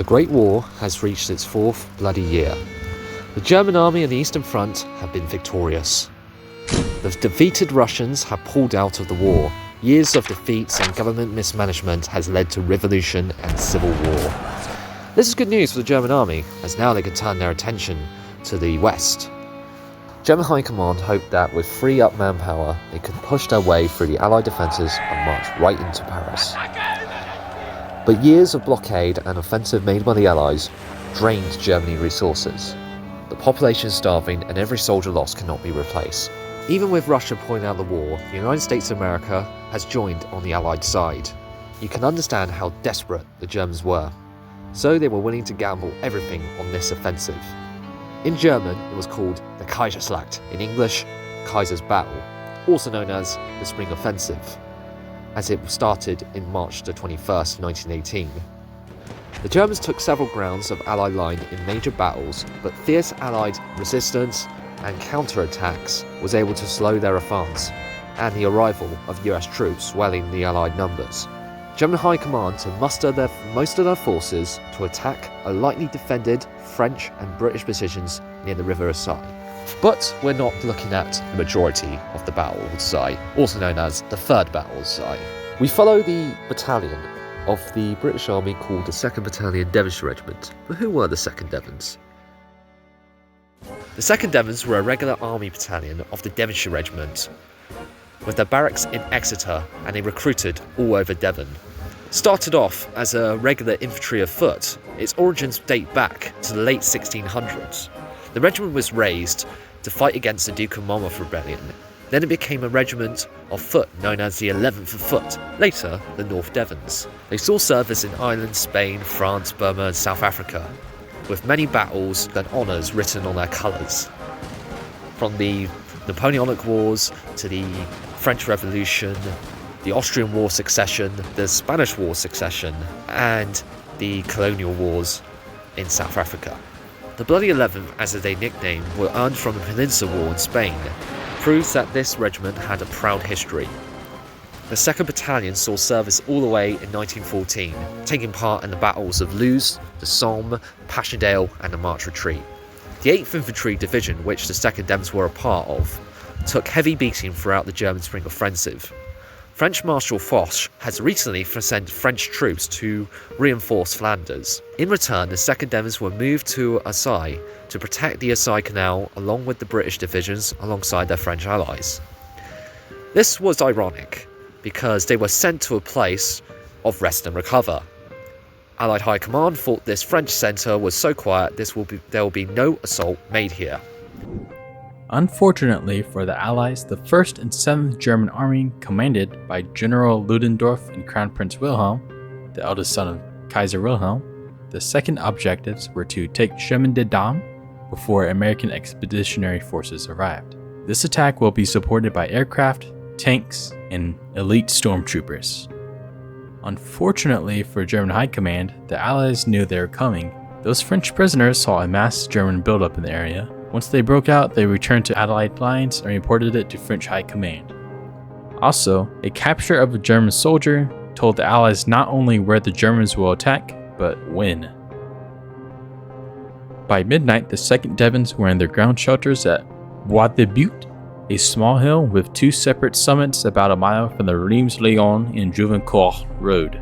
The Great War has reached its fourth bloody year. The German army on the Eastern Front have been victorious. The defeated Russians have pulled out of the war. Years of defeats and government mismanagement has led to revolution and civil war. This is good news for the German army, as now they can turn their attention to the West. German High Command hoped that with freed up manpower, they could push their way through the Allied defences and march right into Paris. But years of blockade and offensive made by the Allies drained Germany's resources. The population is starving and every soldier lost cannot be replaced. Even with Russia pulling out of the war, the United States of America has joined on the Allied side. You can understand how desperate the Germans were, so they were willing to gamble everything on this offensive. In German, it was called the Kaiserschlacht, in English, Kaiser's Battle, also known as the Spring Offensive, as it started in March the 21st, 1918. The Germans took several grounds of Allied line in major battles, but fierce Allied resistance and counterattacks was able to slow their advance, and the arrival of US troops swelling the Allied numbers. German High Command to muster most of their forces to attack a lightly defended French and British positions near the River Aisne. But we're not looking at the majority of the Battle of Aisne, also known as the Third Battle of Aisne. We follow the battalion of the British Army called the 2nd Battalion Devonshire Regiment. But who were the 2nd Devons? The 2nd Devons were a regular army battalion of the Devonshire Regiment, with their barracks in Exeter, and they recruited all over Devon. Started off as a regular infantry of foot, its origins date back to the late 1600s. The regiment was raised to fight against the Duke of Monmouth rebellion. Then it became a regiment of foot known as the 11th of Foot, later the North Devons. They saw service in Ireland, Spain, France, Burma and South Africa, with many battles and honours written on their colours. From the Napoleonic Wars to the French Revolution, the Austrian War Succession, the Spanish War Succession, and the colonial wars in South Africa. The Bloody 11th, as they nicknamed, were earned from the Peninsula War in Spain, proves that this regiment had a proud history. The 2nd Battalion saw service all the way in 1914, taking part in the battles of Loos, the Somme, Passchendaele and the March Retreat. The 8th Infantry Division, which the 2nd Devons were a part of, took heavy beating throughout the German Spring Offensive. French Marshal Foch has recently sent French troops to reinforce Flanders. In return, the 2nd Devons were moved to Aisne to protect the Aisne Canal along with the British divisions alongside their French allies. This was ironic because they were sent to a place of rest and recover. Allied High Command thought this French centre was so quiet there will be no assault made here. Unfortunately for the Allies, the 1st and 7th German Army, commanded by General Ludendorff and Crown Prince Wilhelm, the eldest son of Kaiser Wilhelm, the second objectives were to take Chemin des Dames before American expeditionary forces arrived. This attack will be supported by aircraft, tanks, and elite stormtroopers. Unfortunately for German High Command, the Allies knew they were coming. Those French prisoners saw a mass German buildup in the area. Once they broke out, they returned to Allied lines and reported it to French High Command. Also, a capture of a German soldier told the Allies not only where the Germans will attack, but when. By midnight, the 2nd Devons were in their ground shelters at Bois, a small hill with 2 separate summits about a mile from the Reims-Lyon and Juvincourt road.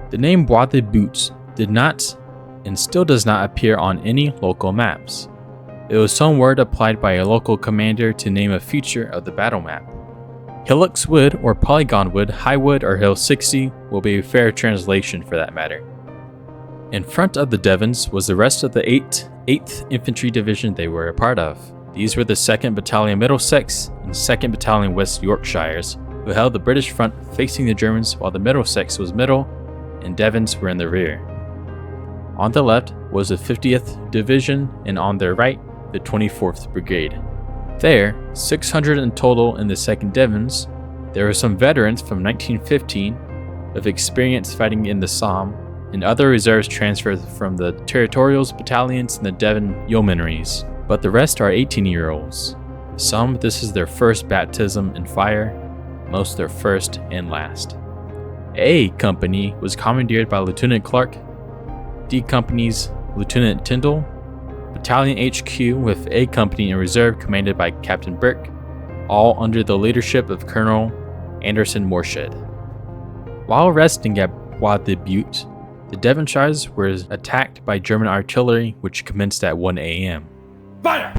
The name Bois de Buttes did not and still does not appear on any local maps. It was some word applied by a local commander to name a feature of the battle map. Hillocks Wood or Polygon Wood, High Wood or Hill 60 will be a fair translation for that matter. In front of the Devons was the rest of the 8th Infantry Division they were a part of. These were the 2nd Battalion Middlesex and 2nd Battalion West Yorkshires, who held the British front facing the Germans while the Middlesex was middle and Devons were in the rear. On the left was the 50th Division and on their right, the 24th Brigade. There, 600 in total in the 2nd Devons, there were some veterans from 1915 of experience fighting in the Somme, and other reserves transferred from the Territorials battalions and the Devon Yeomanries, but the rest are 18-year-olds. Some, this is their first baptism in fire, most their first and last. A Company was commandeered by Lieutenant Clark. D Company's Lieutenant Tyndall, Battalion HQ with A Company in reserve commanded by Captain Burke, all under the leadership of Colonel Anderson Morshed. While resting at Bois de Butte, the Devonshires were attacked by German artillery, which commenced at 1 a.m. Fire!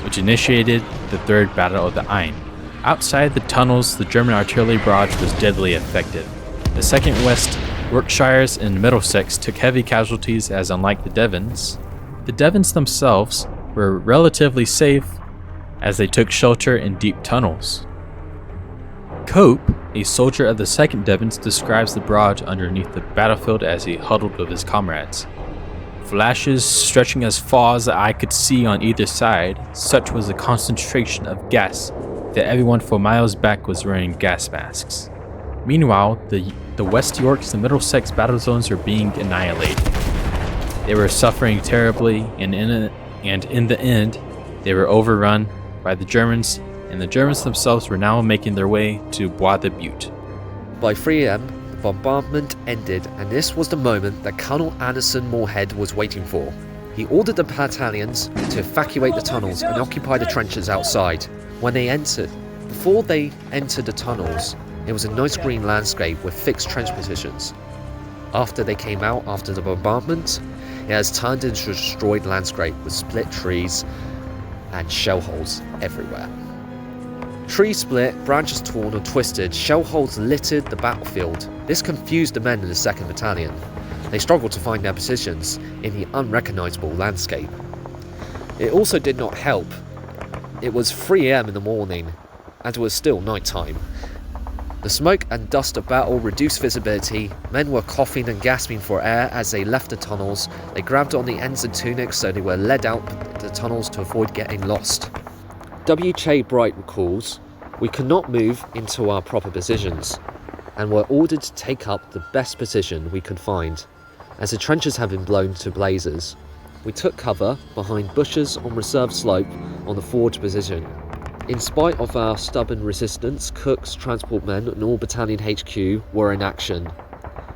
which initiated the Third Battle of the Aisne. Outside the tunnels, the German artillery barrage was deadly effective. The 2nd West Yorkshires and Middlesex took heavy casualties, as unlike the Devons themselves were relatively safe as they took shelter in deep tunnels. Cope, a soldier of the 2nd Devons, describes the barrage underneath the battlefield as he huddled with his comrades. Flashes stretching as far as the eye could see on either side, such was the concentration of gas that everyone for miles back was wearing gas masks. Meanwhile, the West Yorks and Middlesex battle zones were being annihilated. They were suffering terribly, and in the end, they were overrun by the Germans, and the Germans themselves were now making their way to Bois de Butte. By 3 am, the bombardment ended, and this was the moment that Colonel Anderson Moorhead was waiting for. He ordered the battalions to evacuate the tunnels and occupy the trenches outside. Before they entered the tunnels, it was a nice green landscape with fixed trench positions. After they came out after the bombardment, it has turned into a destroyed landscape with split trees and shell holes everywhere. Trees split, branches torn or twisted, shell holes littered the battlefield. This confused the men in the 2nd Battalion. They struggled to find their positions in the unrecognisable landscape. It also did not help. It was 3 am in the morning, and it was still night time. The smoke and dust of battle reduced visibility. Men were coughing and gasping for air as they left the tunnels. They grabbed on the ends of tunics so they were led out the tunnels to avoid getting lost. W.J. Bright recalls, "We could not move into our proper positions and were ordered to take up the best position we could find, as the trenches had been blown to blazes. We took cover behind bushes on reserve slope on the forward position. In spite of our stubborn resistance, cooks, transport men and all battalion HQ were in action.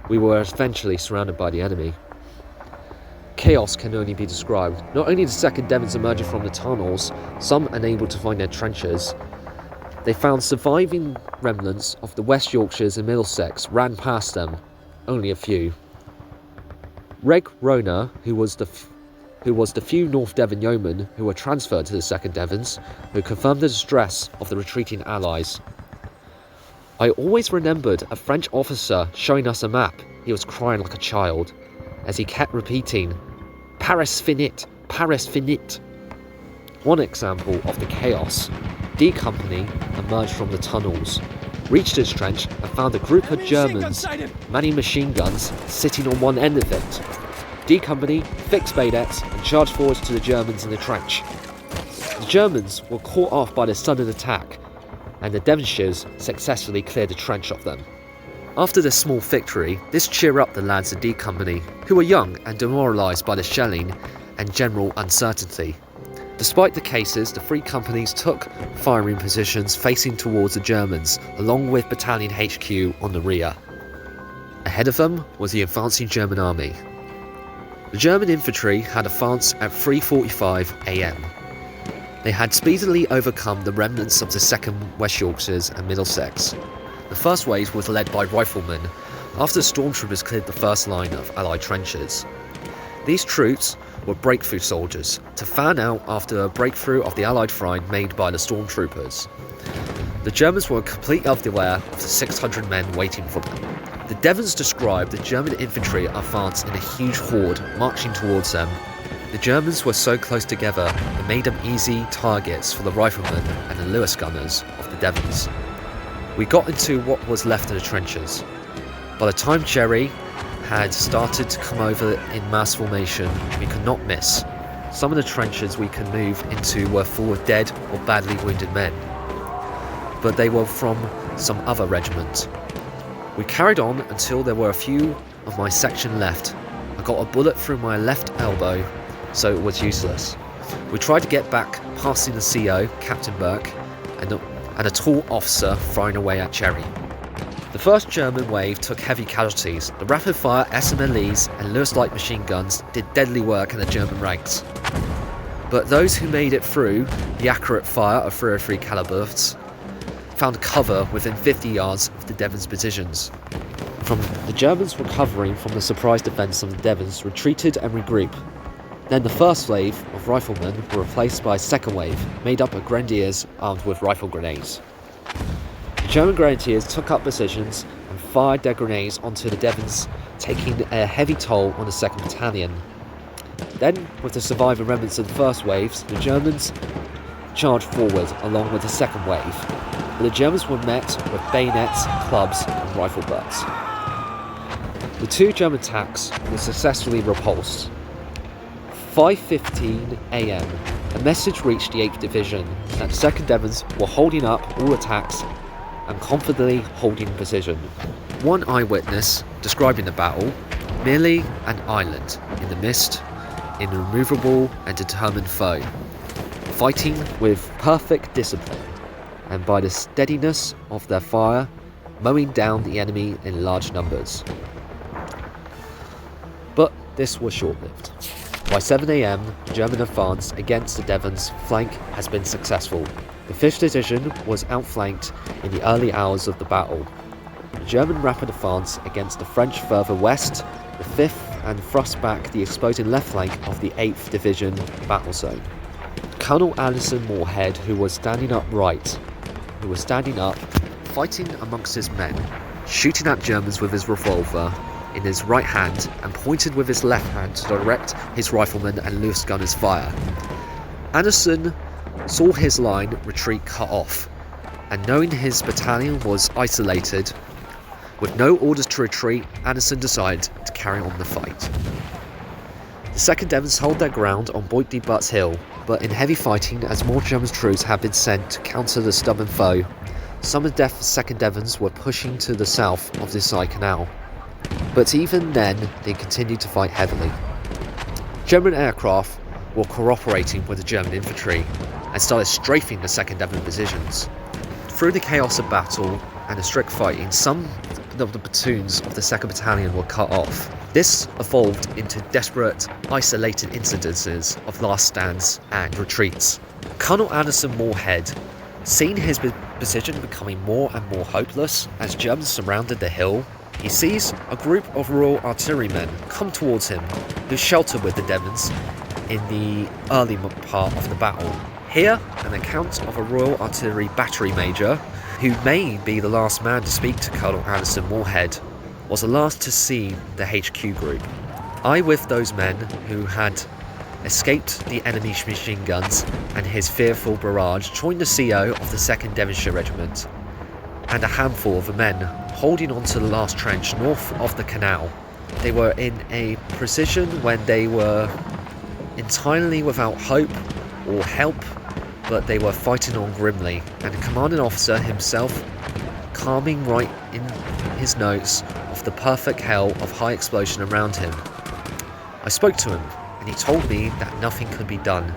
We were eventually surrounded by the enemy." Chaos can only be described. Not only the 2nd Devons emerging from the tunnels, some unable to find their trenches, they found surviving remnants of the West Yorkshires and Middlesex ran past them, only a few. Reg Rona, who was the few North Devon yeomen who were transferred to the 2nd Devons, who confirmed the distress of the retreating allies. "I always remembered a French officer showing us a map. He was crying like a child, as he kept repeating, 'Paris finit, Paris finit.'" One example of the chaos, D Company emerged from the tunnels, reached its trench and found a group of Germans manning machine guns sitting on one end of it. D Company fixed bayonets and charged forwards to the Germans in the trench. The Germans were caught off by the sudden attack, and the Devonshires successfully cleared the trench of them. After this small victory, this cheered up the lads of D Company, who were young and demoralised by the shelling and general uncertainty. Despite the cases, the 3 companies took firing positions facing towards the Germans, along with Battalion HQ on the rear. Ahead of them was the advancing German army. The German infantry had advanced at 3:45 am. They had speedily overcome the remnants of the 2nd West Yorkshires and Middlesex. The first wave was led by riflemen, after the stormtroopers cleared the first line of Allied trenches. These troops were breakthrough soldiers, to fan out after a breakthrough of the Allied front made by the stormtroopers. The Germans were completely unaware of the 600 men waiting for them. The Devons described the German infantry advance in a huge horde marching towards them. The Germans were so close together it made them easy targets for the riflemen and the Lewis gunners of the Devons. We got into what was left of the trenches. By the time Jerry had started to come over in mass formation, we could not miss. Some of the trenches we could move into were full of dead or badly wounded men, but they were from some other regiment. We carried on until there were a few of my section left. I got a bullet through my left elbow, so it was useless. We tried to get back, passing the CO, Captain Burke, and a tall officer firing away at Cherry. The first German wave took heavy casualties. The rapid-fire SMLEs and Lewis light machine guns did deadly work in the German ranks. But those who made it through the accurate fire of 303 calibers found cover within 50 yards of the Devons positions. From the Germans recovering from the surprise defence of the Devons retreated and regrouped. Then the first wave of riflemen were replaced by a second wave, made up of grenadiers armed with rifle grenades. The German grenadiers took up positions and fired their grenades onto the Devons, taking a heavy toll on the 2nd Battalion. Then, with the surviving remnants of the first waves, the Germans charged forward along with the second wave, but the Germans were met with bayonets, clubs and rifle butts. The two German attacks were successfully repulsed. 5:15 AM, a message reached the 8th Division that the 2nd Devons were holding up all attacks and confidently holding position. One eyewitness describing the battle, merely an island in the mist, an immovable and determined foe, fighting with perfect discipline, and by the steadiness of their fire, mowing down the enemy in large numbers. But this was short-lived. By 7 AM, the German advance against the Devons flank has been successful. The 5th Division was outflanked in the early hours of the battle. The German rapid advance against the French further west, the 5th, and thrust back the exposing left flank of the 8th Division battle zone. Colonel Anderson Moorhead, who was standing up, fighting amongst his men, shooting at Germans with his revolver in his right hand and pointed with his left hand to direct his riflemen and Lewis gunners' fire. Anderson saw his line retreat cut off, and knowing his battalion was isolated, with no orders to retreat, Anderson decided to carry on the fight. The 2nd Devons held their ground on Bois de Butts Hill, but in heavy fighting, as more German troops had been sent to counter the stubborn foe, some of the 2nd Devons were pushing to the south of the Side Canal. But even then, they continued to fight heavily. German aircraft were cooperating with the German infantry and started strafing the 2nd Devon positions. Through the chaos of battle and the strict fighting, some of the platoons of the 2nd Battalion were cut off. This evolved into desperate, isolated incidences of last stands and retreats. Colonel Anderson Moorhead, seeing his position becoming more and more hopeless as Germans surrounded the hill, he sees a group of Royal Artillerymen come towards him, who sheltered with the Devons in the early part of the battle. Here, an account of a Royal Artillery Battery Major, who may be the last man to speak to Colonel Anderson Moorhead, was the last to see the HQ group. I, with those men who had escaped the enemy's machine guns and his fearful barrage, joined the CO of the 2nd Devonshire Regiment, and a handful of men holding on to the last trench north of the canal. They were in a position when they were entirely without hope or help, but they were fighting on grimly, and the commanding officer himself calming right in his notes of the perfect hell of high explosion around him. I spoke to him, and he told me that nothing could be done.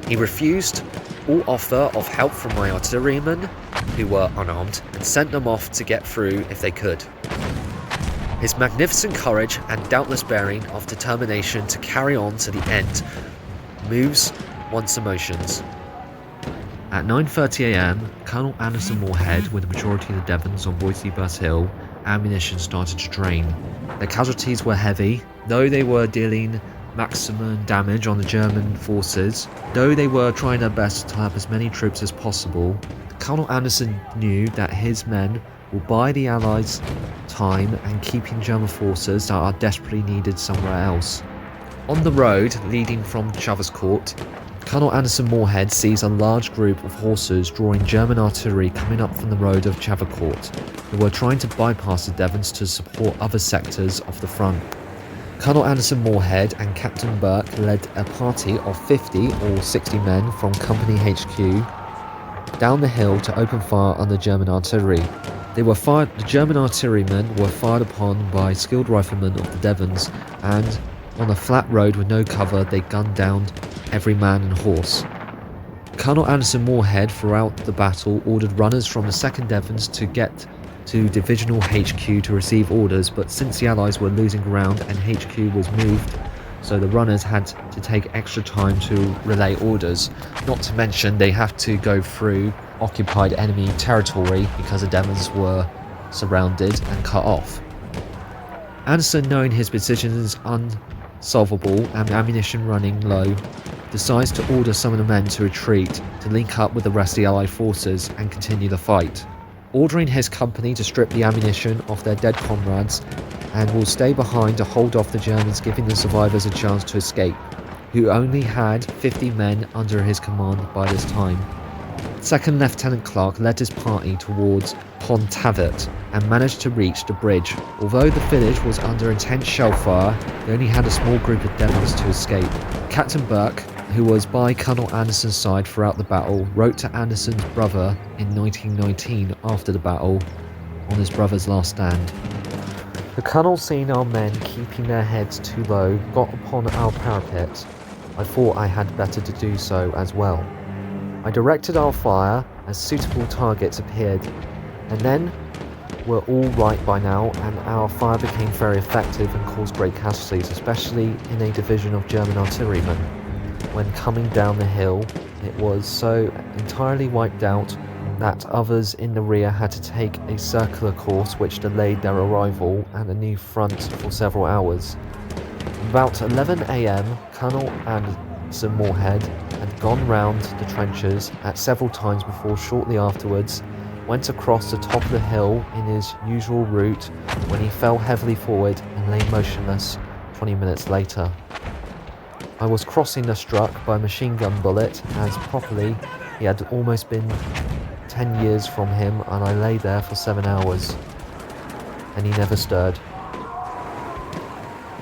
He refused all offer of help from my artillerymen, who were unarmed, and sent them off to get through if they could. His magnificent courage and doubtless bearing of determination to carry on to the end moves one's emotions. At 9:30 AM, Colonel Anderson Moorhead, with the majority of the Devons on Bois de Butts Hill, ammunition started to drain. The casualties were heavy, though they were dealing maximum damage on the German forces. Though they were trying their best to help as many troops as possible, Colonel Anderson knew that his men will buy the Allies time and keeping German forces that are desperately needed somewhere else. On the road leading from Chavez Court, Colonel Anderson Moorhead sees a large group of horses drawing German artillery coming up from the road of Chavez Court, who were trying to bypass the Devons to support other sectors of the front. Colonel Anderson Moorhead and Captain Burke led a party of 50 or 60 men from Company HQ down the hill to open fire on the German artillery. The German artillerymen were fired upon by skilled riflemen of the Devons, and on a flat road with no cover, they gunned down every man and horse. Colonel Anderson Moorhead throughout the battle ordered runners from the 2nd Devons to get to Divisional HQ to receive orders, but since the Allies were losing ground and HQ was moved, so the runners had to take extra time to relay orders, not to mention they have to go through occupied enemy territory because the Devons were surrounded and cut off. Anderson, knowing his position is unsolvable and ammunition running low, decides to order some of the men to retreat to link up with the rest of the Allied forces and continue the fight, ordering his company to strip the ammunition off their dead comrades and will stay behind to hold off the Germans, giving the survivors a chance to escape, who only had 50 men under his command by this time. 2nd Lieutenant Clark led his party towards Pont-Avet and managed to reach the bridge. Although the village was under intense shell fire, they only had a small group of Devons to escape. Captain Burke, who was by Colonel Anderson's side throughout the battle, wrote to Anderson's brother in 1919 after the battle, on his brother's last stand. The colonel, seeing our men keeping their heads too low, got upon our parapet. I thought I had better to do so as well. I directed our fire as suitable targets appeared, and then were all right by now, and our fire became very effective and caused great casualties, especially in a division of German artillerymen. When coming down the hill, it was so entirely wiped out that others in the rear had to take a circular course, which delayed their arrival and a new front for several hours. About 11 AM, Colonel Anderson Moorhead had gone round the trenches at several times before shortly afterwards went across the top of the hill in his usual route, when he fell heavily forward and lay motionless 20 minutes later. I was crossing the struck by a machine gun bullet, as properly he had almost been 10 years from him, and I lay there for 7 hours, and he never stirred.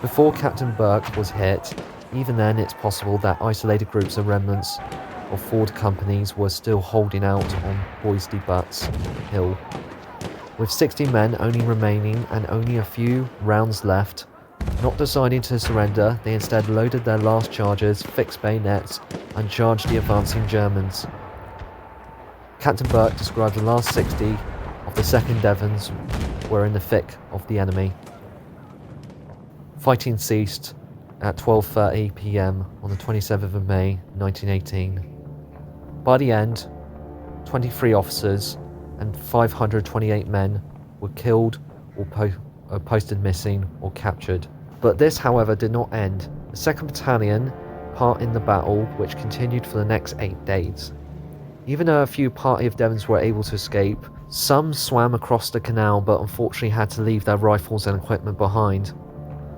Before Captain Burke was hit, even then it's possible that isolated groups of remnants of Ford companies were still holding out on Bois Hill. With 60 men only remaining and only a few rounds left, not deciding to surrender, they instead loaded their last charges, fixed bayonets, and charged the advancing Germans. Captain Burke described the last 60 of the 2nd Devons were in the thick of the enemy. Fighting ceased at 12:30 PM on the 27th of May 1918. By the end, 23 officers and 528 men were killed or posted missing or captured. But this, however, did not end. The 2nd Battalion part in the battle, which continued for the next 8 days. Even though a few party of Devons were able to escape, some swam across the canal but unfortunately had to leave their rifles and equipment behind.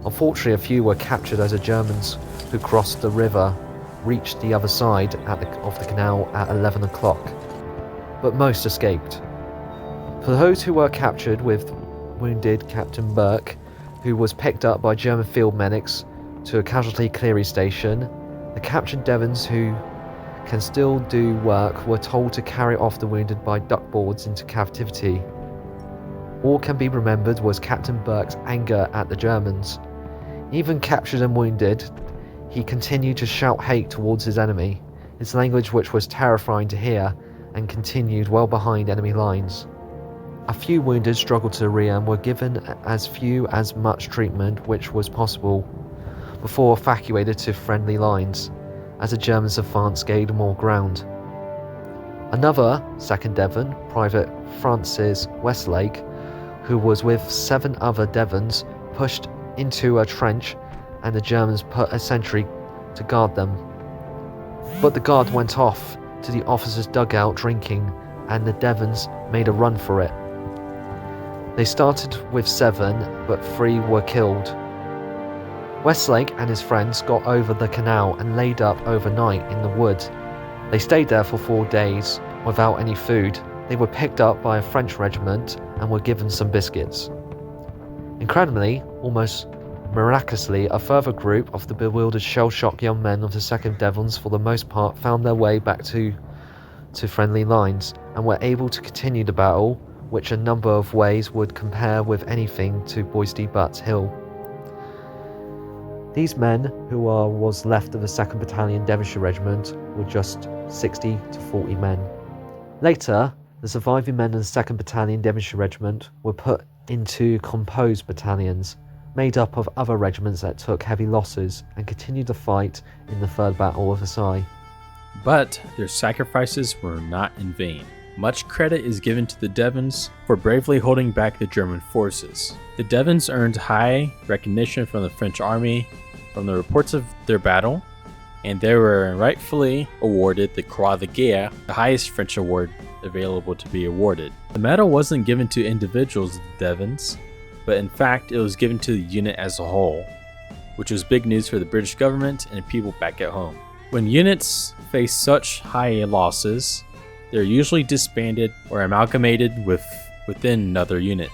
Unfortunately, a few were captured as the Germans who crossed the river reached the other side of the canal at 11 o'clock, but most escaped. For those who were captured with wounded Captain Burke, who was picked up by German field medics to a casualty clearing station, the captured Devons who can still do work were told to carry off the wounded by duckboards into captivity. All can be remembered was Captain Burke's anger at the Germans. Even captured and wounded, he continued to shout hate towards his enemy, his language which was terrifying to hear, and continued well behind enemy lines. A few wounded struggled to the rear and were given as few as much treatment which was possible, before evacuated to friendly lines, as the Germans advanced gained more ground. Another 2nd Devon, Private Francis Westlake, who was with 7 other Devons, pushed into a trench, and the Germans put a sentry to guard them. But the guard went off to the officers' dugout drinking, and the Devons made a run for it. They started with 7, but 3 were killed. Westlake and his friends got over the canal and laid up overnight in the wood. They stayed there for 4 days without any food. They were picked up by a French regiment and were given some biscuits. Incredibly, almost miraculously, a further group of the bewildered, shell-shocked young men of the 2nd Devons, for the most part, found their way back to friendly lines and were able to continue the battle, which a number of ways would compare with anything to Bois Hill. These men, who was left of the 2nd Battalion Devonshire Regiment, were just 60 to 40 men. Later, the surviving men of the 2nd Battalion Devonshire Regiment were put into composed battalions, made up of other regiments that took heavy losses and continued to fight in the Third Battle of Aisne. But their sacrifices were not in vain. Much credit is given to the Devons for bravely holding back the German forces. The Devons earned high recognition from the French army from the reports of their battle, and they were rightfully awarded the Croix de Guerre, the highest French award available to be awarded. The medal wasn't given to individuals of the Devons, but in fact it was given to the unit as a whole, which was big news for the British government and people back at home. When units face such high losses, they're usually disbanded or amalgamated within another unit.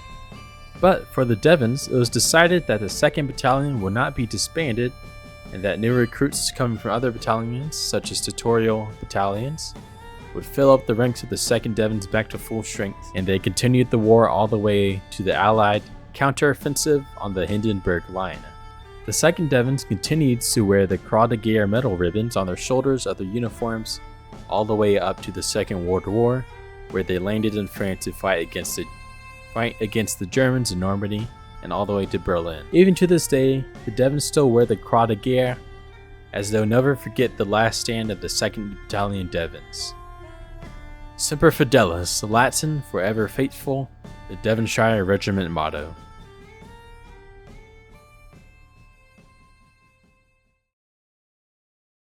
But for the Devons, it was decided that the 2nd Battalion would not be disbanded and that new recruits coming from other battalions, such as tutorial battalions, would fill up the ranks of the 2nd Devons back to full strength, and they continued the war all the way to the Allied counteroffensive on the Hindenburg Line. The 2nd Devons continued to wear the Croix de Guerre medal ribbons on their shoulders of their uniforms all the way up to the Second World War, where they landed in France to fight against the Germans in Normandy and all the way to Berlin. Even to this day, the Devons still wear the Croix de Guerre, as they'll never forget the last stand of the 2nd Battalion Devons. Semper Fidelis, Latin, forever faithful, the Devonshire regiment motto.